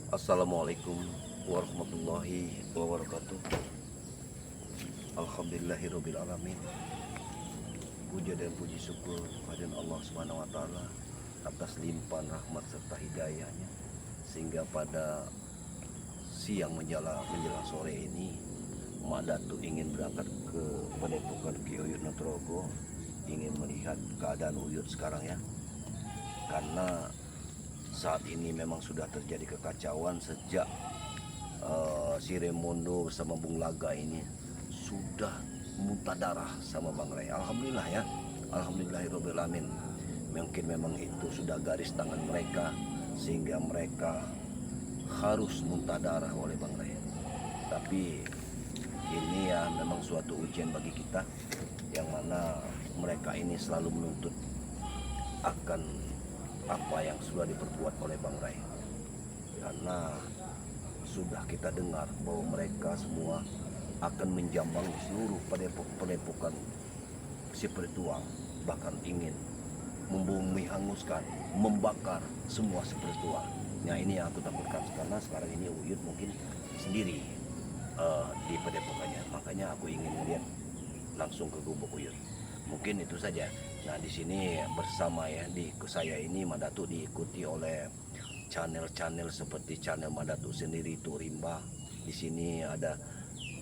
Assalamualaikum warahmatullahi wabarakatuh. Alhamdulillahirabbil alamin. Puja dan puji syukur kepada Allah Subhanahu wa taala atas limpahan rahmat serta hidayahnya sehingga pada siang menjelang sore ini Mak Datu ingin berangkat ke Padepokan Ki Uyut Nugroho, ingin melihat keadaan Uyut sekarang ya. Karena saat ini memang sudah terjadi kekacauan sejak si Remondo bersama Bung Laga ini sudah muntah darah sama Bang Ray. Alhamdulillah ya, alhamdulillahirabbil alamin. Mungkin memang itu sudah garis tangan mereka sehingga mereka harus muntah darah oleh Bang Ray. Tapi ini ya memang suatu ujian bagi kita, yang mana mereka ini selalu menuntut akan apa yang sudah diperbuat oleh Bang Ray. Karena sudah kita dengar bahwa mereka semua akan menjambang seluruh padepokan spiritual, bahkan ingin membumi, hanguskan, membakar semua spiritual. Nah ini yang aku takutkan, karena sekarang ini Uyut mungkin sendiri di padepokannya, makanya aku ingin melihat langsung ke gubuk Uyut. Mungkin itu saja. Nah di sini bersama ya, di saya ini Mak Datu diikuti oleh channel-channel seperti channel Mak Datu sendiri itu Rimba. Di sini ada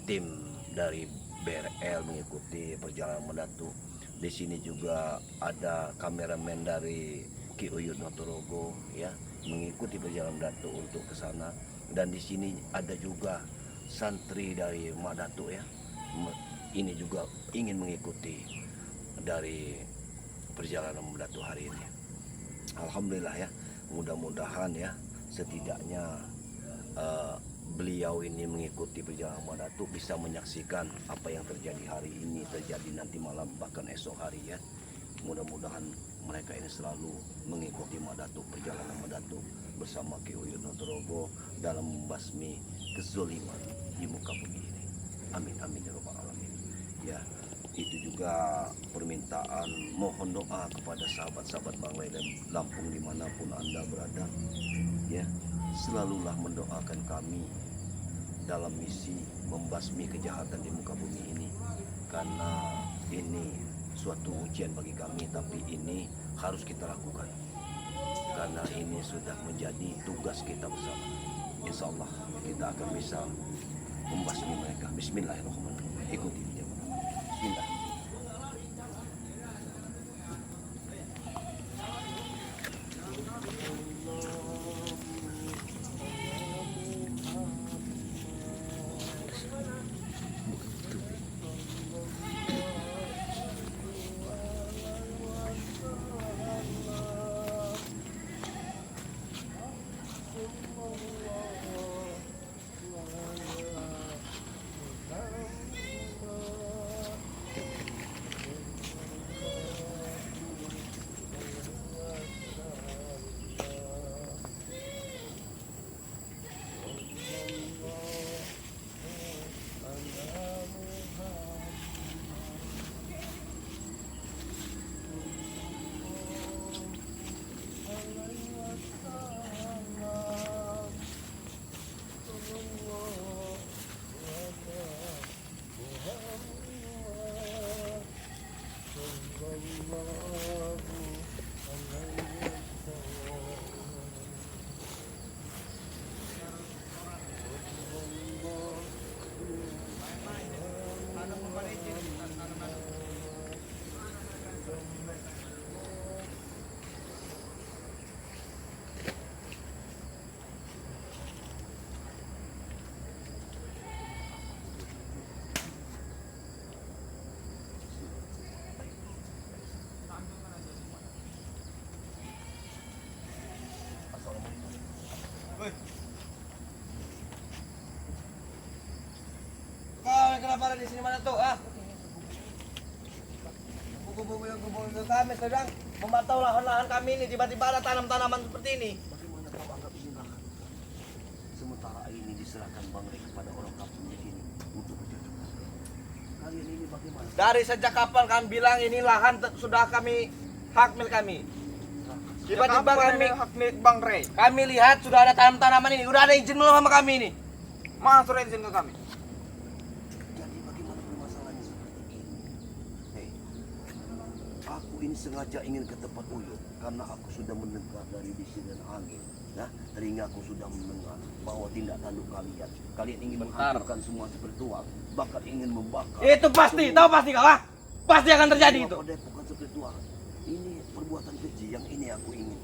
tim dari BRL mengikuti perjalanan Mak Datu. Di sini juga ada kameramen dari Ki Uyut Nugroho ya, mengikuti perjalanan Datu untuk ke sana. Dan di sini ada juga santri dari Mak Datu ya. Ini juga ingin mengikuti dari perjalanan Mak Datu hari ini. Alhamdulillah ya, mudah-mudahan ya setidaknya beliau ini mengikuti perjalanan Mak Datu bisa menyaksikan apa yang terjadi hari ini, terjadi nanti malam, bahkan esok hari ya. Mudah-mudahan mereka ini selalu mengikuti Mak Datu, perjalanan Mak Datu bersama Ki Uyut Nugroho dalam membasmi kezaliman di muka bumi ini. Amin amin ya rabbal alamin. Ya, itu juga permintaan mohon doa kepada sahabat-sahabat Bang Ray dan Lampung dimanapun Anda berada ya, selalulah mendoakan kami dalam misi membasmi kejahatan di muka bumi ini, karena ini suatu ujian bagi kami, tapi ini harus kita lakukan karena ini sudah menjadi tugas kita bersama. Insya Allah kita akan bisa membasmi mereka. Bismillahirrahmanirrahim. Ikuti Bismillah. Kau kenapa ada di sini mana tuh? Ah, buku-buku yang kami sedang memantau lahan-lahan kami ini, tiba-tiba ada tanam-tanaman seperti ini. Bagaimana kau anggap ini lahan? Sementara ini diserahkan Bang Ray kepada orang kampung di sini untuk bercocok. Kalian ini bagaimana? Dari sejak kapan kan bilang ini lahan sudah kami hak milik kami? Tiba-tiba kami hak milik Bang Rey. kami lihat sudah ada tanam-tanaman ini, udah ada izin belum sama kami ini. Mana surat izin ke kami? Jadi bagaimana permasalahannya seperti ini? Hei, aku ini sengaja ingin ke tempat Uyut karena aku sudah mendengar dari bisikan angin. Nah, telinga aku sudah mendengar bahwa tindak tanduk kalian. Kalian ingin menghancurkan semua spiritual, bahkan ingin membakar. Itu pasti, tahu pasti kau ah? Pasti akan terjadi itu. Semua padepokan spiritual. Ini perbuatan keji yang ini aku ingin.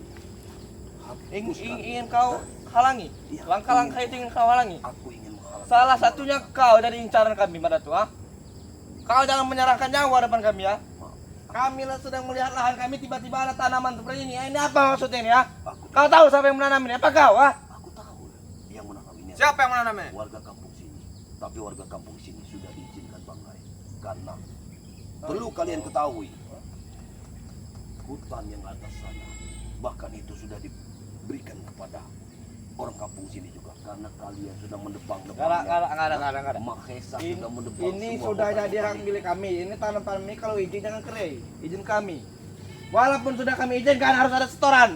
Ingin kau halangi. Iya, Langkah-langkah itu ingin kau halangi. Aku ingin menghalangi. Salah satunya kau dari incaran kami pada tua. Kau jangan menyerahkan nyawa depan kami ya. Kami sedang melihat lahan kami, tiba-tiba ada tanaman seperti ini. Ini apa maksudnya ini ya? Kau tahu siapa yang menanam ini? Apa kau ah? Aku tahu yang menanam ini. Siapa yang menanamnya? Warga kampung sini. Tapi warga kampung sini sudah diizinkan bangkai. Karena perlu kalian ketahui, hutan yang atas sana bahkan itu sudah diberikan kepada orang kampung sini juga karena kalian sudah mendebang-debangnya. Nggak ada. Mahesa Ini, sudah mendebang ini semua sudah hutan jadi hak ini. milik kami. Ini tanam-tanam ini kalau izin jangan kerai. Izin kami. Walaupun sudah kami izinkan harus ada setoran.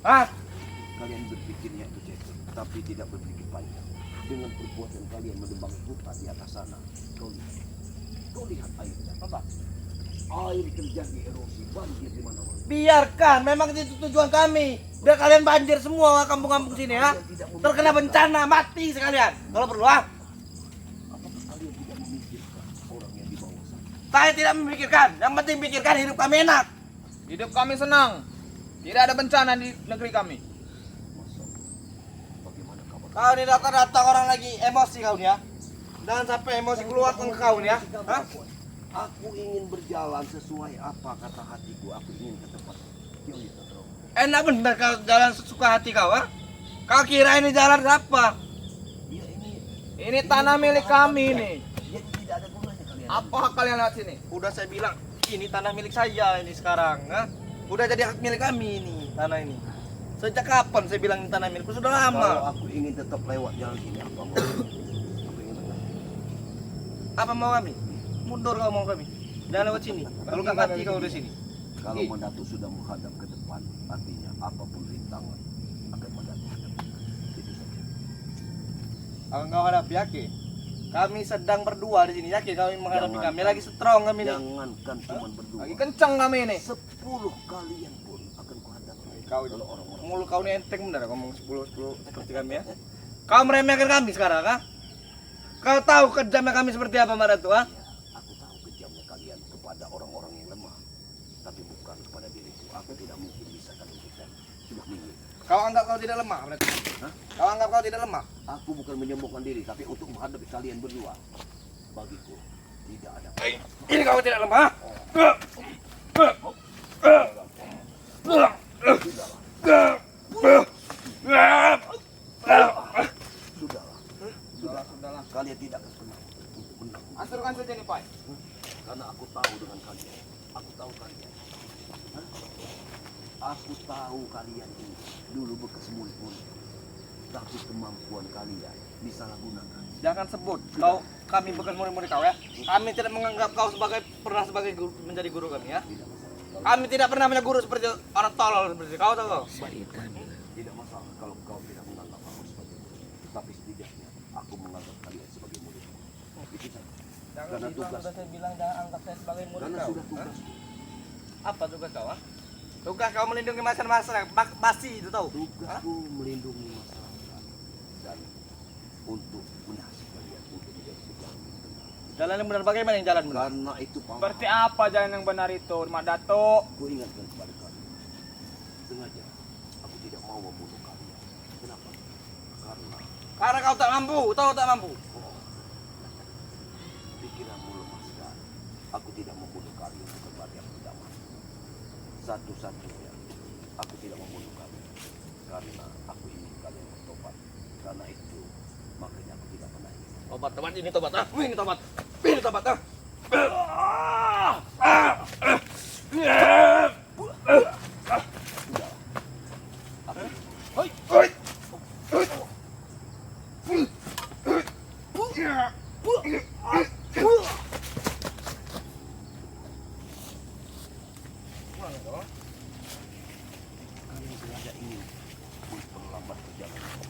Hah? Kalian berpikirnya itu jatuh, tapi tidak berpikir panjang. Dengan perbuatan kalian mendebang hutan di atas sana, kau lihat airnya. Apa? Air terjadi erosi, banjir di mana-mana. Biarkan, memang itu tujuan kami. Biar kalian banjir semua kampung-kampung sini ya. Terkena bencana, mati sekalian. Kalau perlu ah. Apakah kalian tidak memikirkan orang yang di bawah sana? Saya tidak memikirkan. Yang penting pikirkan hidup kami enak. Hidup kami senang. Tidak ada bencana di negeri kami. Masa? Bagaimana kabar? Kau ini datang-datang orang lagi emosi kau nih ya. Jangan sampai emosi keluar ke kau nih ya. Hah? Aku ingin berjalan sesuai apa kata hatiku. Aku ingin ke tempat Yoyo Tetro. Enak bener kau jalan sesuka hati kau ah. Kau kira ini jalan apa? Ya Ini tanah milik kami nih. Jadi tidak ada gunanya kalian. Apa hak kalian lewat sini? Udah saya bilang ini tanah milik saya ini sekarang. Hah? Udah jadi hak milik kami ini tanah ini. Sejak kapan saya bilang ini tanah milikku? Sudah Kalau lama. aku ingin tetap lewat jalan sini apa mau? Aku ingin lewat. Apa mau kami? Mundur kau mau kami. Jangan lewat sini. Kalau nggak mati kau di sini. Kalau Mandatu sudah menghadap ke depan, artinya apapun rintangan akan Mandatu hadapi. Itu saja. Kau hadapi yakin? Kami sedang berdua di sini yakin kami menghadapi Jangan. kami lagi strong kami ini. Jangankan cuma berdua. Lagi kencang kami ini. 10 kalian pun akan kuhadapi. Kau Kalau orang-orang mulut kau ini enteng benar ngomong 10 seperti kami ya. Kau meremehkan kami sekarang ah? Kau tahu kejamnya kami seperti apa Mbak Ratu ah? aku tahu kejamnya kalian kepada orang-orang yang lemah, tapi bukan kepada diriku. Aku tidak mungkin bisa kalian berikan. Sudah minggu. Kau anggap kau tidak lemah berarti? Hah? Kau anggap kau tidak lemah? Aku bukan menyembuhkan diri, tapi untuk menghadapi kalian berdua. Bagiku tidak ada. Ini kau tidak lemah? Sudahlah. Sudahlah. Kalian tidak akan pernah untuk menang. Aturkan saja nih, Pak. Karena aku tahu dengan kalian. Aku tahu kalian. Hah? Aku tahu kalian ini dulu bekas murid-murid. Tapi kemampuan kalian disalahgunakan. Jangan sebut kami bukan murid-murid kau ya. Kami tidak menganggap kau pernah sebagai guru, menjadi guru kami ya. Tidak masalah. Kami tidak pernah punya guru seperti orang tolol seperti kau tahu kau. Tidak masalah kalau kau tidak menganggap aku sebagai murid. Tapi setidaknya aku menganggap kalian sebagai murid. Itu saja. Karena tugas. Sudah saya bilang jangan anggap saya sebagai murid Karena kau. sudah tugas. Hah? Apa tugas kau ah? Tugas kau melindungi masyarakat, pasti itu tahu. Tugasku melindungi masyarakat dan untuk menasih kalian untuk menjadi sejalan yang benar. Jalan yang benar bagaimana yang jalan benar? Karena itu paman. Seperti apa jalan yang benar itu, Mak Datuk? Aku ingatkan kepada kalian. Sengaja aku tidak mau membunuh kalian. Kenapa? Karena kau tak mampu, tahu tak mampu. Oh, pikiranmu lemah sekali. Aku tidak membunuh kalian bukan berarti aku tidak mampu. Satu-satunya aku tidak membunuh kalian karena aku ingin kalian bertobat. Karena itu makanya aku tidak pernah ingin. Tobat ini tobat ah. Ini tobat. Ini tobat ah. Sudah. Aku Hoi, hoi.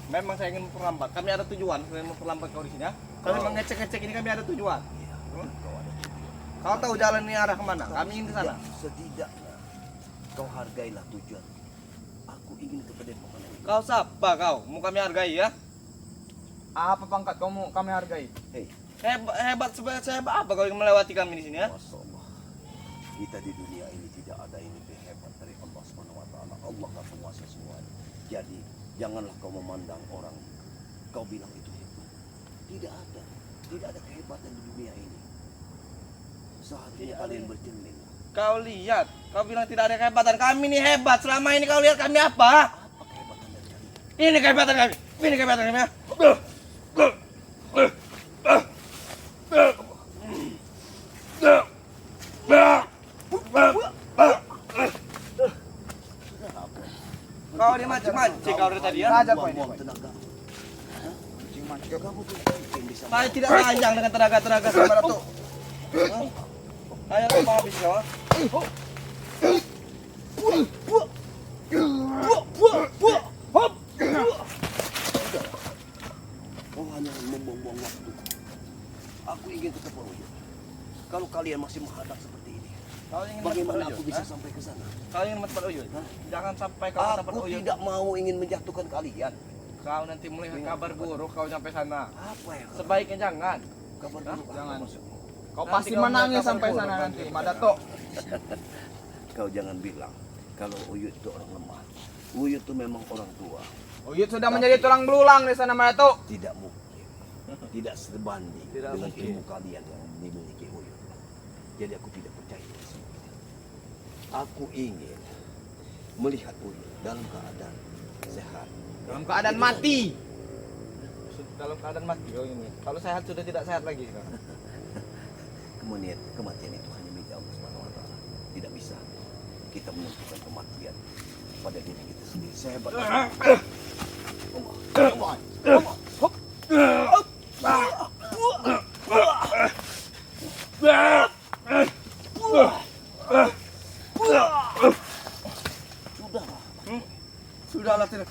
Memang saya ingin memperlambat. Kami ada tujuan selain memperlambat kau di sini ya. Kami mengecek-ngecek ini kami ada tujuan. Iya, kau ada tujuan. Kau tahu jalan ini arah kemana? Kami ingin ke sana. Setidaknya kau hargailah tujuan. Aku ingin ke Padepokan ini. Kau siapa kau? Mau kami hargai ya? Apa pangkat kamu kami hargai? Hei, Hebat sehebat apa kau ingin melewati kami di sini ya? Masya Allah. Kita di dunia ini tidak ada yang lebih hebat dari Allah Subhanahu wa taala. Allah kan penguasa semuanya. Jadi, janganlah kau memandang orang kau bilang itu hebat. Tidak ada. Tidak ada kehebatan di dunia ini. Seharusnya kalian bercermin. Kau lihat, kau bilang tidak ada kehebatan. Kami ini hebat. Selama ini kau lihat kami apa? Apa kehebatan dari kalian? Ini kehebatan kami. Ini kehebatan kami ya. Kau dia mancing-mancing kau dari tadi ya. Raja kau ini. Buang tenaga. Kamu tuh yang bisa. Saya tidak panjang dengan tenaga-tenaga sama Datuk. Ayo mau habis kau. Kau hanya membuang-buang waktu. Aku ingin ke tempat Uyut. Kalau kalian masih menghadap seperti ini, Kau ingin bagaimana tempat aku Uyut, bisa ha? sampai ke sana? Kau ingin tempat Uyut. Jangan sampai kau ke tempat Aku Uyut. tidak mau ingin menjatuhkan kalian. Kau nanti melihat kabar buruk kau sampai sana. Apa ya? Sebaiknya jangan. Kabar Hah? buruk apa Jangan. maksudmu? Kau Nanti pasti kau menangis melihat sampai kabar sana buruk, nanti, nanti. Madato. Kau jangan bilang kalau Uyut itu orang lemah. Uyut itu memang orang tua. Uyut sudah menjadi tulang belulang di sana, Madato. Tidak mungkin. Tidak sebanding Tidak dengan mungkin. ilmu kalian yang dimiliki Uyut. Jadi aku tidak percaya dengan semua. Aku ingin melihat Uyut dalam keadaan sehat. Dalam keadaan mati. Dalam keadaan mati kau ini. Kalau sehat sudah tidak sehat lagi sekarang. Kematian itu hanya milik Allah Subhanahu wa taala. Tidak bisa kita menentukan kematian pada diri kita sendiri. Sehebat Sudahlah tidak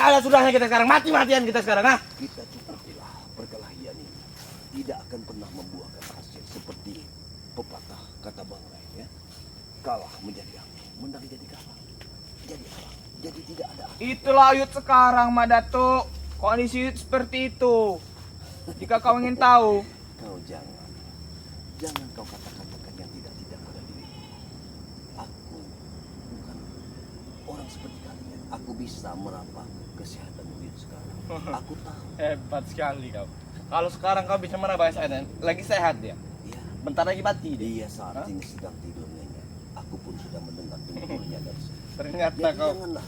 ada sudahnya kita sekarang. Mati-matian kita sekarang, ah. kita cukupilah perkelahian ini. Tidak akan pernah membuahkan hasil seperti pepatah kata Bang Rai, ya. Kalah menjadi apa? Menang jadi kalah. Jadi apa? Jadi tidak ada. Itulah Uyut sekarang, Madato. Kondisi Uyut seperti itu. Jika kau ingin tahu, Kau jangan kau kata-katakan yang tidak pada dirimu. Aku bukan orang seperti kalian. Aku bisa meraba kesehatan Uyut sekarang. Aku tahu. Hebat sekali kau. Kalau sekarang kau bisa meraba keadaan, lagi sehat dia. Ya, Bentar lagi mati dia. dia saat ini sedang tidur nyenyak. Aku pun sudah mendengar dengkulnya dari sini. Ternyata Jadi kau janganlah.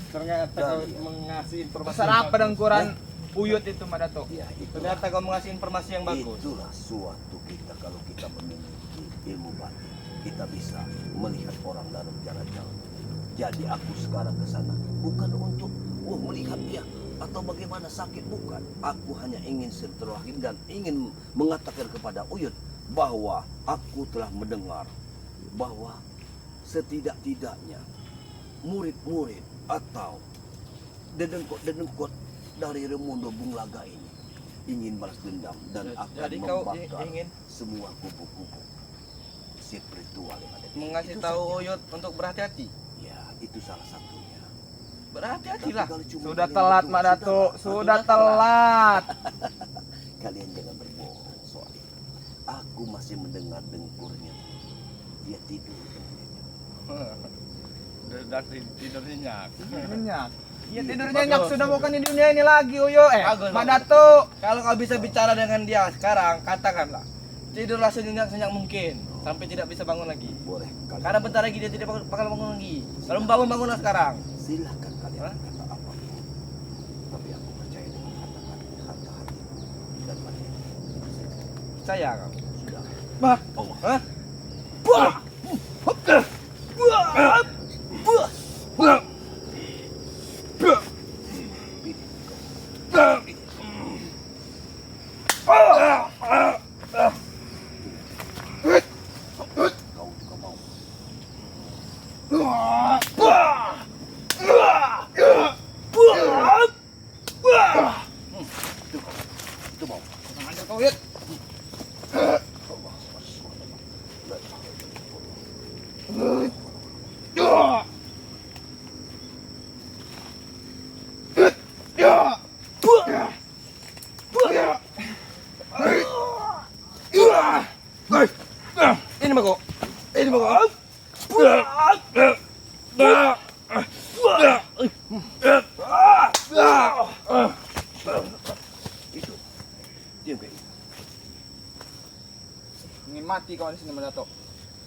kau Iya. mengasih informasi. besar yang apa bagus. dengkuran Uyut itu, Madato? Ya, Ternyata kau mengasih informasi yang bagus. itulah suatu kita kalau kita memiliki ilmu batin. Kita bisa melihat orang dalam jalan jauh. Jadi aku sekarang ke sana bukan untuk melihat dia atau bagaimana sakit, bukan. Aku hanya ingin silaturahim dan ingin mengatakan kepada Uyut bahwa aku telah mendengar bahwa setidak-tidaknya murid-murid atau dedengkot dari Remundo Bunglaga ini ingin balas dendam dan akan Jadi kau membakar ingin semua kubu-kubu spiritual yang ada di sini. mengasih Itu tahu saja. Uyut untuk berhati-hati. Ya, itu salah satunya. Berhati-hatilah. Tapi kalau cuma Sudah kalian telat, berdua, Madato. sudahlah. Sudah telat. Kalian jangan berbohong soal itu. Aku masih mendengar dengkurnya. Dia tidur. Udah tidur nyenyak. Nyenyak. Iya, Iya, tidur bagus. nyenyak sudah bukan di dunia ini lagi, Uyut. Bagus, Madato. Kalau kau bisa bicara dengan dia sekarang, katakanlah tidurlah senyenyak mungkin sampai tidak bisa bangun lagi. Boleh. Kalian Karena bentar lagi dia tidak bakal bangun lagi. Kalau bangunlah sekarang. silahkan kalian Hah? berkata apapun. Tapi aku percaya dengan kata hati dan batin. Percaya kau. Sudah. Bah. Allah. Hah? Kau juga mau. Kau lihat. Ini mah kok. Ini mah kok. Itu. Diam kayak gitu. Ingin mati kau di sini Madato.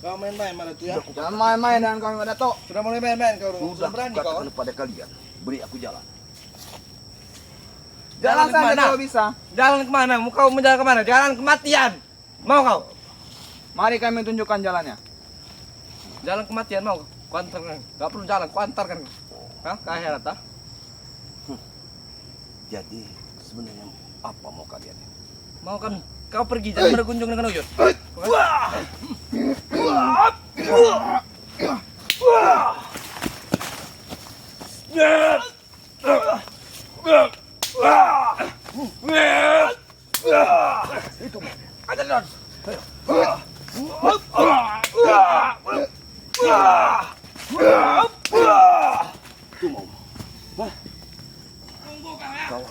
Kau main-main mana tuh ya? Jangan main-main dengan kami Madato. Sudah mulai main-main kau. Sudah Sudah berani katakan kau. kepada kalian, beri aku jalan. Jalan saja kemana? kalau bisa. Jalan kemana? Mau kau menjalan kemana? Jalan kematian. Mau kau? Mari kami tunjukkan jalannya. Jalan kematian mau? Kuantarkan. Gak perlu jalan, kuantarkan. Hah? Ke akhirat ah? Jadi sebenarnya apa mau kalian? Mau kan? Kau pergi jangan berkunjung dengan Uyut. Itu Ada Don. itu mau. Hah? Kau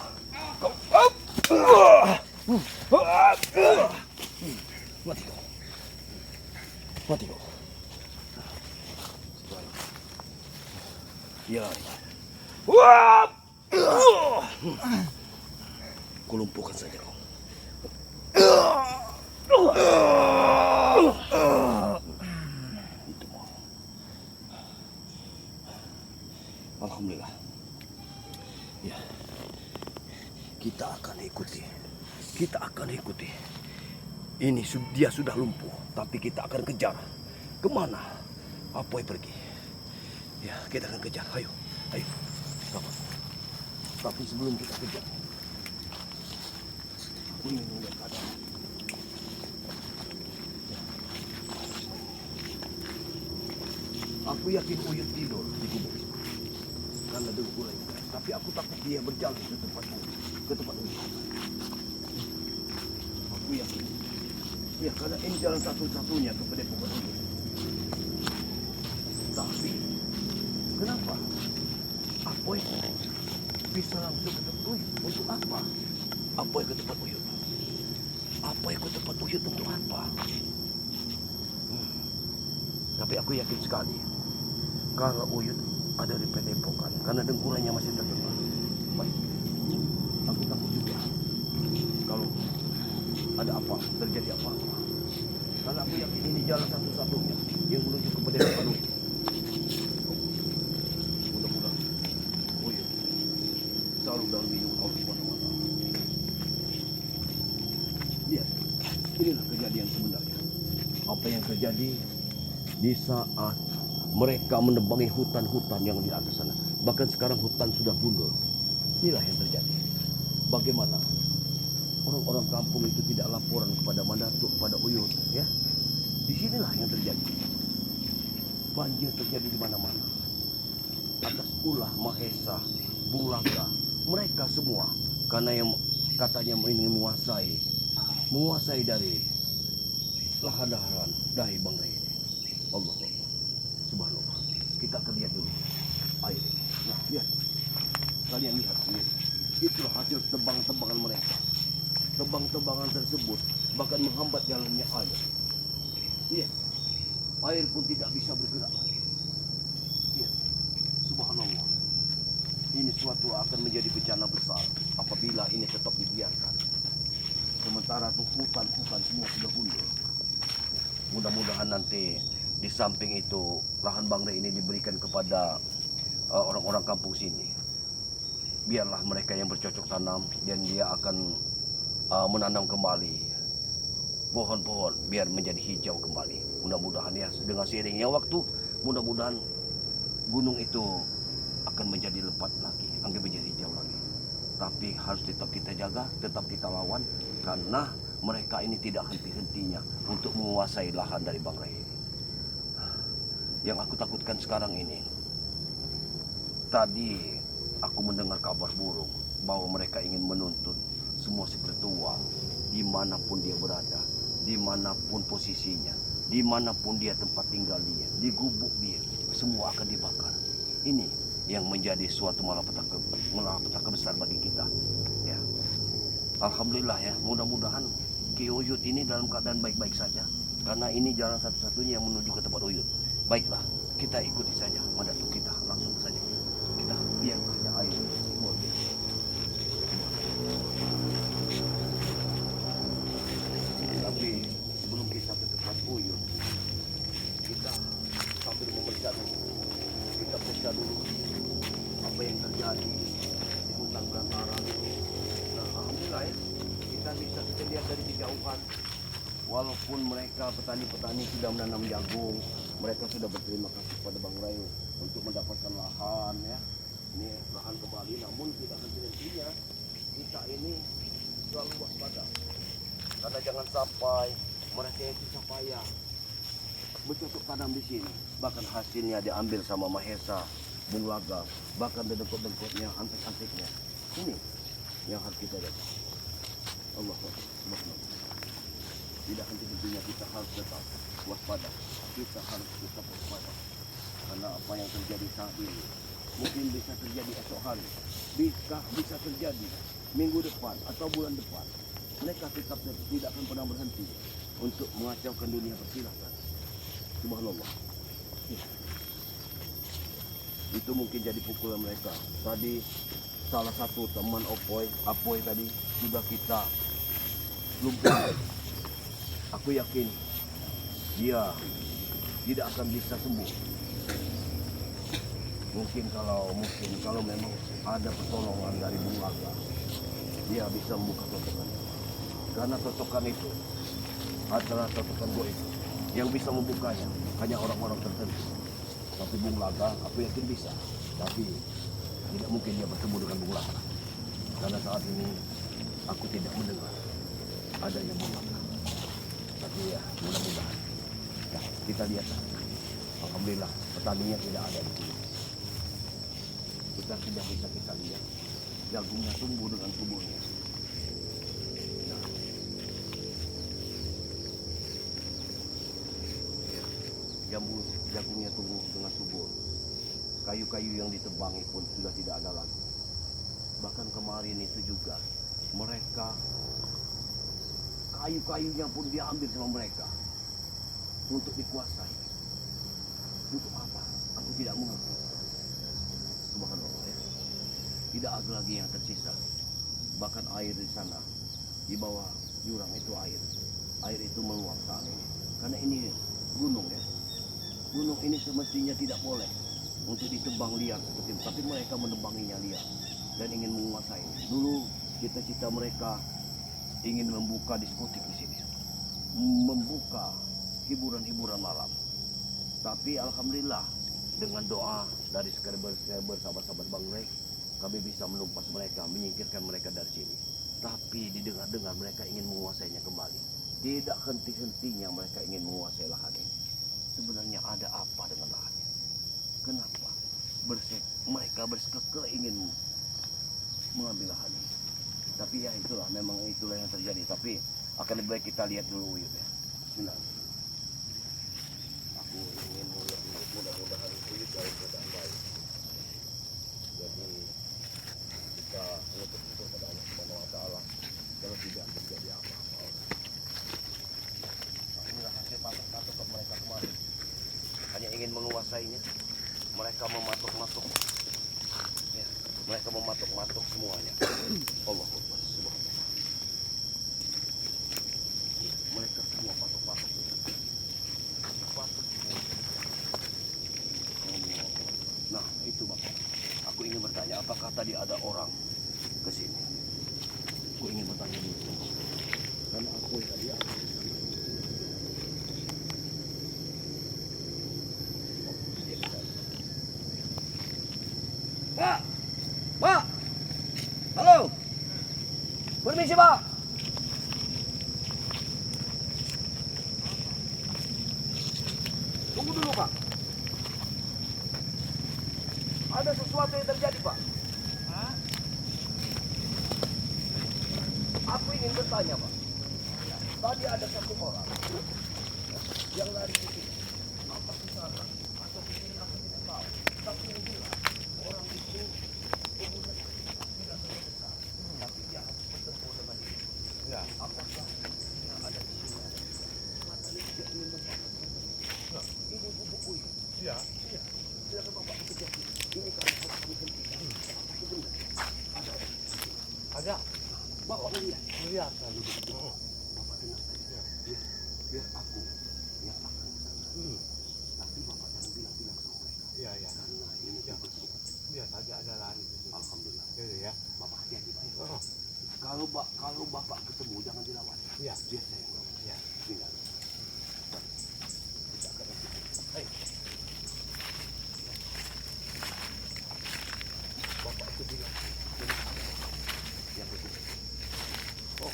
mati kau. Mati kau. Ya. Kulumpuhkan saja kau. Itu mau. Alhamdulillah. Ya. Kita akan ikuti. Kita akan ikuti. Ini dia sudah lumpuh, tapi kita akan kejar. Kemana? Apoy pergi. Ya, kita akan kejar. Ayo, ayo. Kapan? Tapi sebelum kita kejar, aku ingin melihat keadaan. Aku yakin Uyut tidur di gubuk karena dengkuran. Tapi aku takut dia berjalan ke tempat Uyut. Aku yakin. Ya, karena ini jalan satu-satunya ke Padepokan Uyut. Tapi kenapa? Apoy bisa langsung ke tempat Uyut? Untuk apa? Apoy ke tempat Uyut? Apoy ke tempat Uyut untuk apa? Tapi aku yakin sekali kalau Uyut ada di Padepokan karena dengkurannya masih terdengar. Baik. Aku takut juga kalau ada apa, terjadi apa-apa. Karena aku yakin ini jalan satu-satunya yang menuju ke Padepokan Uyut. Mudah-mudahan Uyut selalu dalam lindungan Allah SWT. Lihat, inilah kejadian sebenarnya. Apa yang terjadi di saat mereka menebangi hutan-hutan yang di atas sana. Bahkan sekarang hutan sudah gundul. Inilah yang terjadi. Bagaimana orang-orang kampung itu tidak laporan kepada Madatuk, kepada Uyut, ya? Disinilah yang terjadi. Banjir terjadi di mana-mana. Atas ulah Mahesa, Bung Langka, mereka semua karena yang katanya ingin menguasai dari lahan-lahan dari Banggai ini. Allah. Subhanallah. Kita akan lihat dulu air ini. Nah, lihat. Kalian lihat sendiri. Itulah hasil tebang-tebangan mereka. Tebang-tebangan tersebut bahkan menghambat jalannya air. Lihat. Air pun tidak bisa bergerak lagi. Lihat. Subhanallah. Ini suatu akan menjadi bencana besar apabila ini tetap dibiarkan. Sementara tuh hutan-hutan semua sudah gundul. Mudah-mudahan nanti di samping itu lahan Bangre ini diberikan kepada orang-orang kampung sini. Biarlah mereka yang bercocok tanam dan dia akan menanam kembali pohon-pohon biar menjadi hijau kembali. Mudah-mudahan ya dengan seiringnya waktu, mudah-mudahan gunung itu akan menjadi lebat lagi, akan menjadi hijau lagi. Tapi harus tetap kita jaga, tetap kita lawan karena mereka ini tidak henti-hentinya untuk menguasai lahan dari Bangre ini. Yang aku takutkan sekarang ini, tadi aku mendengar kabar burung bahwa mereka ingin menuntut semua spiritual, dimanapun dia berada, dimanapun posisinya, dimanapun dia tempat tinggal dia, di gubuk dia, semua akan dibakar. Ini yang menjadi suatu malapetaka besar bagi kita. Ya, alhamdulillah ya, mudah-mudahan Ki Uyut ini dalam keadaan baik-baik saja, karena ini jalan satu-satunya yang menuju ke tempat Uyut. Baiklah, kita ikuti saja, Madatu, kita langsung saja. Kita biar saja air keluar. Tapi sebelum kita ke tempat Uyut, kita sambil memeriksa dulu. Kita periksa dulu apa yang terjadi di hutan belantara ini. Nah, alhamdulillah ya, kita bisa lihat dari kejauhan. Walaupun mereka petani-petani sudah menanam jagung, mereka sudah berterima kasih kepada Bang Rayu untuk mendapatkan lahan ya. Ini lahan kembali, namun tidak henti-hentinya kita ini selalu waspada. Karena jangan sampai mereka yang susah payah bercocok tanam di sini, bahkan hasilnya diambil sama Mahesa, Bung Laga, bahkan dengkot-dengkotnya, antek-anteknya. Ini yang harus kita jaga. Allah Subhanahu. Tidak henti-hentinya kita harus tetap waspada. Kita harus tetap waspada. Karena apa yang terjadi saat ini mungkin bisa terjadi esok hari, bisa terjadi minggu depan atau bulan depan. Mereka tetap tidak akan pernah berhenti untuk mengacaukan dunia persilatan. Subhanallah. Itu mungkin jadi pukulan mereka. Tadi salah satu teman Apoy tadi sudah kita lumpuhkan. Aku yakin dia tidak akan bisa sembuh. Mungkin kalau memang ada pertolongan dari Bung Laga, dia bisa membuka totokan. Karena totokan itu adalah totokan goib. Yang bisa membukanya hanya orang-orang tertentu. Tapi Bung Laga, aku yakin bisa. Tapi tidak mungkin dia bertemu dengan Bung Laga. Karena saat ini aku tidak mendengar adanya Bung Laga. Tapi ya, mudah-mudahan. Ya, kita lihat. Alhamdulillah, petaninya tidak ada di sini. Kita tidak bisa kita lihat. Jagungnya tumbuh dengan suburnya. Nah, jagungnya tumbuh dengan subur. Kayu-kayu yang ditebangi pun sudah tidak ada lagi. Bahkan kemarin itu juga mereka kayu-kayunya pun diambil sama mereka untuk dikuasai. Untuk apa? Aku tidak mengerti. Subhanallah ya. Tidak ada lagi yang tersisa. Bahkan air di sana, di bawah jurang itu air. Air itu meluap saat ini. Karena ini gunung ya. Gunung ini semestinya tidak boleh untuk ditebang liar seperti itu. Tapi mereka menebanginya liar dan ingin menguasai. Dulu cita-cita mereka ingin membuka diskotik di sini, membuka hiburan-hiburan malam. Tapi alhamdulillah dengan doa dari subscriber sahabat-sahabat Bang Ray, kami bisa menumpas mereka, menyingkirkan mereka dari sini. Tapi didengar-dengar mereka ingin menguasainya kembali. Tidak henti-hentinya mereka ingin menguasai lahan ini. Sebenarnya ada apa dengan lahan ini? Kenapa mereka bersekekeh ingin mengambil lahan ini? Tapi ya itulah, memang itulah yang terjadi. Tapi akan lebih baik kita lihat dulu Uyut ya. Bismillah. Aku ingin melihat Uyut, mudah-mudahan Uyut dalam keadaan baik. Jadi kita menutup kepada Allah Subhanahu wa Ta'ala kalau tidak terjadi apa-apa. Nah, inilah hasil patok-patok mereka kemarin. Hanya ingin menguasainya. Mereka mematok-matok. Ya, mereka mematok-matok semuanya. Allah Akbar. Subhanallah. Mereka semua patok-patok. Patok semua. Nah, itu Bapak. Aku ingin bertanya, apakah tadi ada orang ke sini? Aku ingin bertanya dulu. Karena aku tadi ada di sana. Pak! Pak! Halo! Permisi, Pak! Tunggu dulu, Pak. Ada sesuatu yang terjadi, Pak. ingin bertanya, Pak. Tadi ada satu orang yang lari ke sini. Apa ke sana? Atau ke sini aku tidak tahu. Tapi yang jelas orang itu umurnya tidak terlalu besar. Tapi dia harus bertemu dengan ini. Ya. Apakah dia ada di sini? Mata dia ingin mendapatkan ini. Nah, ini buku ini. Iya. Iya. Silakan Bapak bekerja. Ini kalau harus dihentikan. Apa itu benar? Ada. Ada. Bapak melihat. Lihat tadi. Bapak tenang saja. Biar aku yang akan ke sana. Tapi Bapak jangan bilang-bilang sama mereka. Iya, iya. Karena ini Ya. tugas kita. Lihat tadi ada lari. Alhamdulillah. Gitu ya. Bapak hati-hati Pak. Oh. Kalau Bapak ketemu jangan dilawan. Iya. Biar saya yang lawan. Iya. Bismillah. Kita akan lakukan. Hai. Bapak itu bilang yang betul. Oh,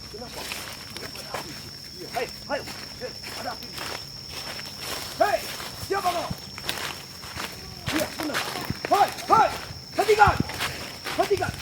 kenapa? Kenapa ada api? Hai, hai, ada api. Hei, siapa kau? Iya, benar. Hai, hai, hentikan, hentikan.